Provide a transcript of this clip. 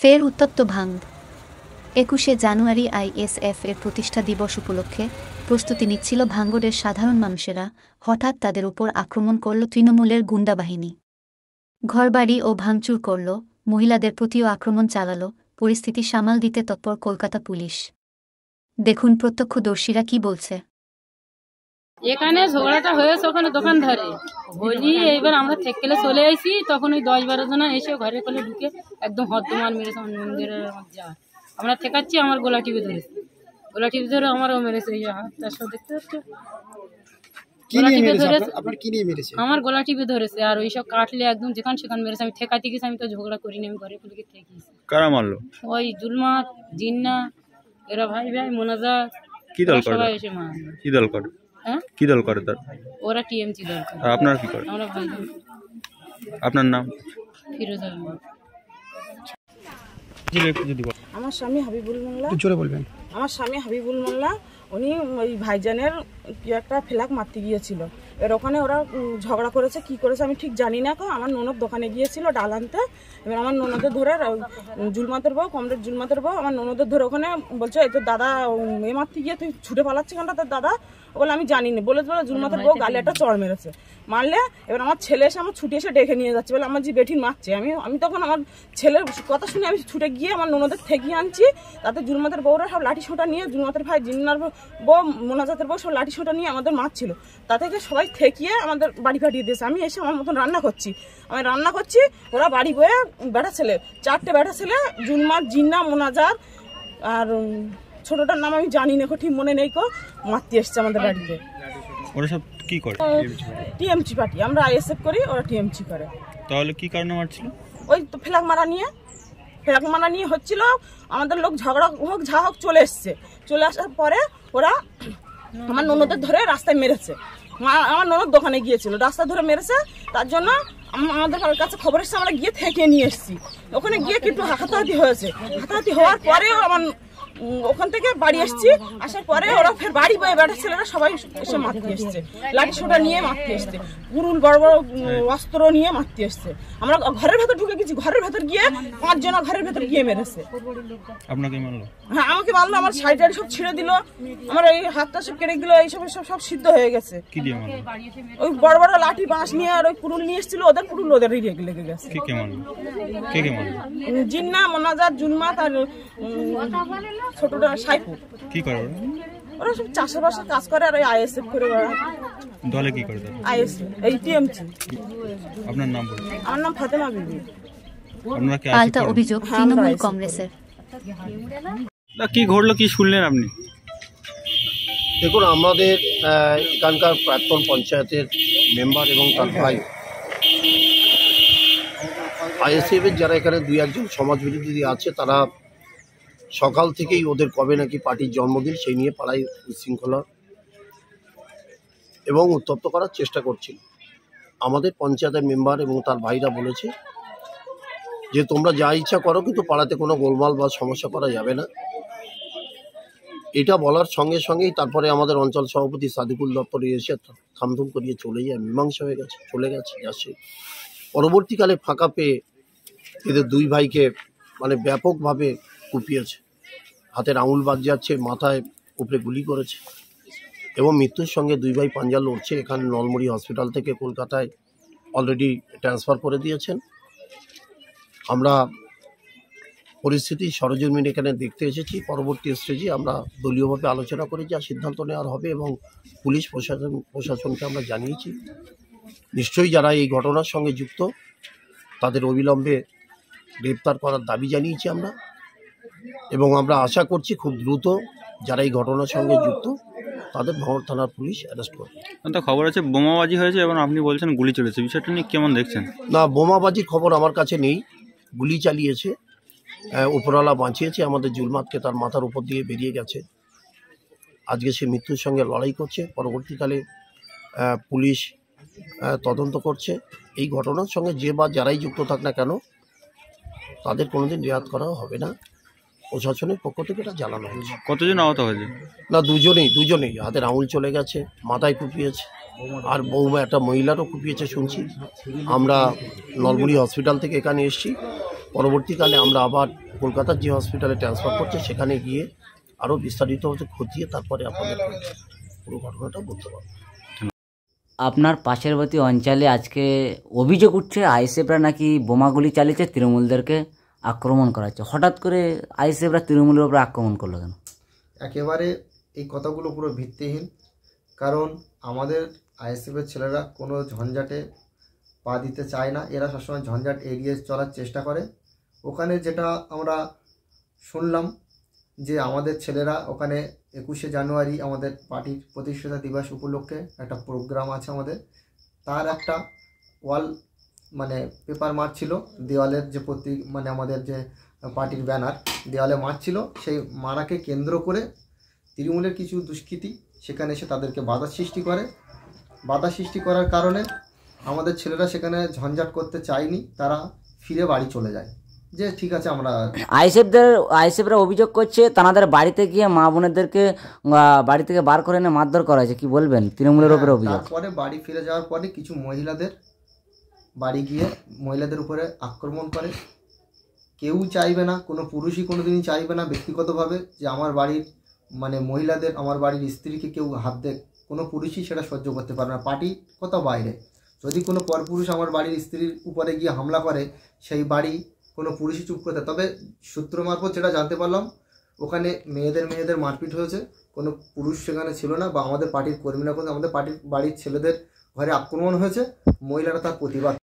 ফের উত্তপ্ত ভাঙ। 21শে জানুয়ারি আইএসএফ এর প্রতিষ্ঠা দিবস উপলক্ষে প্রস্তুতি নিচ্ছিল ভাঙড়ের সাধারণ মানুষেরা, হঠাৎ তাদের উপর আক্রমণ করল তৃণমূলের গুন্ডা বাহিনী। ঘরবাড়ি ও ভাঙচুর করল, মহিলাদের প্রতিও আক্রমণ চালাল। পরিস্থিতি সামাল দিতে তৎপর কলকাতা পুলিশ। দেখুন প্রত্যক্ষদর্শীরা কি বলছে। এখানে ঝগড়াটা হয়েছে ওখানে দোকান ধারে বলি, এইবার আমরা থেকেলে চলে আসি, তখন ওই 10-12 জন এসে ঘরে কোলে ঢুকে একদম হদ্দমান মেরেছে। আমার মন্দিরের যা আমরা ঠেকাচ্ছি, আমার গোলা টিপে ধরেছে, গোলা টিপে ধরে আমারও মেরেছে। এই হাতটা সব দেখতে পাচ্ছ, আমার গলা টিপে ধরেছে। আর ওইসব কাটলে একদম যেখান সেখান মেরেছে। আমি ঠেকাতে গেছি, আমি তো ঝগড়া করিনি, আমি ঘরে খুলে ঠেকিয়েছি। কারা মারলো? ওই জুলমাত, জিন্না, এরা ভাই ভাই মোনাজা। কি দল করে? সবাই এসে মারলো। কি দল করে? হ্যাঁ, কি দল করে তার? ওরা টিএমসি দল করে। আর আপনারা কি করে? আমরা ভাই। আপনার নাম? ফিরোজ আহমেদ। আমার স্বামী হাবিবুল মোল্লা। জোরে বলবেন। আমার স্বামী হাবিবুল মোল্লা, উনি ওই ভাইজানের কি একটা ফ্ল্যাগ মারতে গিয়েছিল। এর ওখানে ওরা ঝগড়া করেছে, কি করেছে আমি ঠিক জানি না। আমার ননদ দোকানে গিয়েছিল ডাল আনতে। এবার আমার ননদের ধরে জুলমাতের বউ, কমরেড জুলমাতের বউ, আমার ননদের ধরে ওখানে বলছে এই তোর দাদা এ মারতে গিয়ে তুই ছুটে পালাচ্ছি কেনটা তোর দাদা? বলে আমি জানি না। বলে জুলমাতের বউ গালে একটা চড় মেরেছে। মারলে এবার আমার ছেলে এসে আমার ছুটে এসে ডেকে নিয়ে যাচ্ছে, বলে আমার যে বেঠিন মারছে। আমি তখন আমার ছেলের কথা শুনে আমি ছুটে গিয়ে আমার ননদের ঠেকিয়ে আনছি। তাতে জুলমাতের বউরা সব লাঠি সোঁটা নিয়ে, জুলমাতের ভাই জিন্নার বউ, মোনাজাতের বউ সব লাঠি সোঁটা নিয়ে আমাদের মারছিল। তা থেকে সবাই ঠেকিয়ে আমাদের বাড়ি পাঠিয়ে দিয়েছে। আমি এসে আমার মতন রান্না করছি, ওরা বাড়ি বয়ে বেটা ছেলে, 4টে বেটা ছেলে, জুলমাত, জিন্না, মোনাজাত আর ছোটটার নাম আমি জানি না, ঠিক মনে নেই, মারতে এসছে আমাদের বাড়িতে। ওরা সব কি করে? TMC party. আমরা আইএসএফ করি, ওরা টিএমসি করে। তাহলে কি কারণে মারছিল? ওই তো ফ্ল্যাগ মারা নিয়ে হচ্ছিল। আমাদের লোক ঝগড়া হোক যা হোক চলে এসছে। চলে আসার পরে ওরা আমার ননদের ধরে রাস্তায় মেরেছে। আমার ননদ দোকানে গিয়েছিল, রাস্তা ধরে মেরেছে। তার জন্য আমাদের কাছে খবর এসছে, আমরা গিয়ে থেকে নিয়ে এসেছি। ওখানে গিয়ে কিন্তু হাতাহাতি হয়েছে। হাতাহাতি হওয়ার পরেও আমার ওখান থেকে বাড়ি এসছি। আসার পরে ওরা ফের বাড়ি বয়ে বেটা ছেলেরা সবাই এসে মারতে এসছে, লাঠি সোটা নিয়ে মারতে এসছে, গুরুল বড় বড় অস্ত্র নিয়ে মারতে এসছে। আমরা ঘরের ভেতর ঢুকে গেছি, ঘরের ভেতর গিয়ে 5 জন ঘরের ভেতর গিয়ে মেরেছে। আপনাকে মারলো? হ্যাঁ, আমাকে মারলো। আমার শাড়ি সব ছিঁড়ে দিল, আমার এই হাতটা সব কেটে দিল, এইসব সব সিদ্ধ হয়ে গেছে। কি দিয়ে মারলো? ওই বড় বড় লাঠি বাঁশ নিয়ে আর ওই কুড়ুল নিয়ে এসেছিল, ওদের কুড়ুল ওদেরই লেগে গেছে। কে মারলো? জিন্না, মোনাজাত, জুলমাত আর ছোটটা সাইফুল। কি করে ওরা সব চাষবাসের কাজ করে আর ওই আইএসএফ করে। দলে কি করে? আইএসএফ, এই টিএমসি। আপনার নাম বলুন। আমার নাম ফাতেমা বিবি। পাল্টা অভিযোগ তৃণমূল কংগ্রেসের। কি ঘটলো, কি শুনলেন আপনি? দেখুন, আমাদের এখানকার প্রাক্তন পঞ্চায়েতের মেম্বার এবং তার ভাই আইএসএফের যারা এখানে 2-1 সমাজবিরোধী আছে, তারা সকাল থেকেই ওদের কবে নাকি পার্টির জন্মদিন সেই নিয়ে পাড়ায় উচ্ছৃঙ্খলা এবং উত্তপ্ত করার চেষ্টা করছিল। আমাদের পঞ্চায়েতের মেম্বার এবং তার ভাইরা বলেছে যে তোমরা যা ইচ্ছা করো, কিন্তু পাড়াতে কোনো গোলমাল বা সমস্যা করা যাবে না। এটা বলার সঙ্গে সঙ্গেই তারপরে আমাদের অঞ্চল সভাপতি সাদিকুল দপ্তরে এসে থামথুম করিয়ে চলে যায়, মীমাংসা হয়ে গেছে, চলে গেছে। আসে পরবর্তীকালে ফাঁকা পেয়ে এদের 2 ভাইকে মানে ব্যাপকভাবে কুপিয়েছে, হাতের আঙুল বাদ যাচ্ছে, মাথায় উপরে গুলি করেছে এবং মৃত্যুর সঙ্গে 2 ভাই পাঞ্জা লড়ছে। এখানে নলমুড়ি হসপিটাল থেকে কলকাতায় অলরেডি ট্রান্সফার করে দিয়েছেন। আমরা পরিস্থিতি সরজমিনে এখানে দেখতে এসেছি। পরবর্তী স্টেজে আমরা দলীয়ভাবে আলোচনা করে যা সিদ্ধান্ত নেওয়ার হবে এবং পুলিশ প্রশাসনকে আমরা জানিয়েছি। নিশ্চয়ই যারা এই ঘটনার সঙ্গে যুক্ত তাদের অবিলম্বে গ্রেপ্তার করার দাবি জানিয়েছি আমরা, এবং আমরা আশা করছি খুব দ্রুত যারা এই ঘটনার সঙ্গে যুক্ত তাদের ভাঙড় থানার পুলিশ অ্যারেস্ট করবে। তো খবর আছে বোমাবাজি হয়েছে এবং আপনি বলছেন গুলি চলেছে, বিষয়টা নিয়ে কেমন দেখছেন? না, বোমাবাজির খবর আমার কাছে নেই। গুলি চালিয়েছে, উপরওয়ালা বাঁচিয়েছে। আমাদের জুলমাতকে তার মাথার উপর দিয়ে বেরিয়ে গেছে। আজকে সে মৃত্যুর সঙ্গে লড়াই করছে। পরবর্তীকালে পুলিশ তদন্ত করছে। এই ঘটনার সঙ্গে যে বা যারাই যুক্ত থাক না কেন তাদের কোনোদিন রেয়াত করা হবে না। প্রশাসনের পক্ষ থেকে এটা জানানো হয়েছে। কতজন আহত হয়েছে? না, দুজনেই হাতের আঙুল চলে গেছে, মাথায় কুপিয়েছে, আর একটা মহিলারও কুপিয়েছে শুনছি। আমরা নলমুড়ি হসপিটাল থেকে এখানে এসেছি, পরবর্তীকালে আমরা আবার কলকাতার যে হসপিটালে ট্রান্সফার করছে সেখানে গিয়ে আরও বিস্তারিত হচ্ছে খতিয়ে তারপরে আপনাদের পুরো ঘটনাটা বলতে পারবো। আপনার পাশেরবর্তী অঞ্চলে আজকে অভিযোগ উঠছে আইএসএফরা নাকি বোমাগুলি চালিয়েছে, তৃণমূলদেরকে আক্রমণ করাচ্ছে। হঠাৎ করে আইএসএফরা তৃণমূলের উপরে আক্রমণ করলো কেন? একেবারে এই কথাগুলো পুরো ভিত্তিহীন। কারণ আমাদের আইএসএফের ছেলেরা কোনো ঝঞ্ঝাটে পা দিতে চায় না, এরা সবসময় ঝঞ্ঝাট এড়িয়ে চলার চেষ্টা করে। ওখানে যেটা আমরা শুনলাম যে আমাদের ছেলেরা ওখানে 21শে জানুয়ারি আমাদের পার্টির প্রতিষ্ঠাতা দিবস উপলক্ষে একটা প্রোগ্রাম আছে আমাদের, তার একটা ওয়াল মানে পেপার মারছিল দেওয়ালের, যে প্রতীক মানে আমাদের যে পার্টির ব্যানার দেওয়ালে মারছিল, সেই মারাকে কেন্দ্র করে তৃণমূলের কিছু দুষ্কৃতী সেখানে এসে তাদেরকে বাধা সৃষ্টি করে। বাধা সৃষ্টি করার কারণে আমাদের ছেলেরা সেখানে ঝঞ্ঝাট করতে চায়নি, তারা ফিরে বাড়ি চলে যায় যে ঠিক আছে আমরা। আইএসএফরা অভিযোগ করছে তাদের বাড়িতে গিয়ে মা বোনেদেরকে বাড়ি থেকে বার করে এনে মারধর করা হয়েছে, কি বলবেন? তৃণমূলের উপরে অভিযোগ। তারপরে বাড়ি ফিরে যাওয়ার পরে কিছু মহিলাদের বাড়ি গিয়ে মহিলাদের উপরে আক্রমণ করে। কেউ চাইবে না, কোনো পুরুষই কোনোদিনই চাইবে না ব্যক্তিগতভাবে যে আমার বাড়ির মানে মহিলাদের, আমার বাড়ির স্ত্রীকে কেউ হাত দেয়, কোনো পুরুষই সেটা সহ্য করতে পারে না। পার্টি কোথাও বাইরে যদি কোনো পরপুরুষ আমার বাড়ির স্ত্রীর উপরে গিয়ে হামলা করে, সেই বাড়ি কোনো পুরুষই চুপ করতে। তবে সূত্র মারফত যেটা জানতে পারলাম ওখানে মেয়েদের মারপিট হয়েছে, কোনো পুরুষ সেখানে ছিল না, বা আমাদের পার্টির কর্মীরা, আমাদের পার্টির বাড়ির ছেলেদের ঘরে আক্রমণ হয়েছে, মহিলারা তার প্রতিবাদ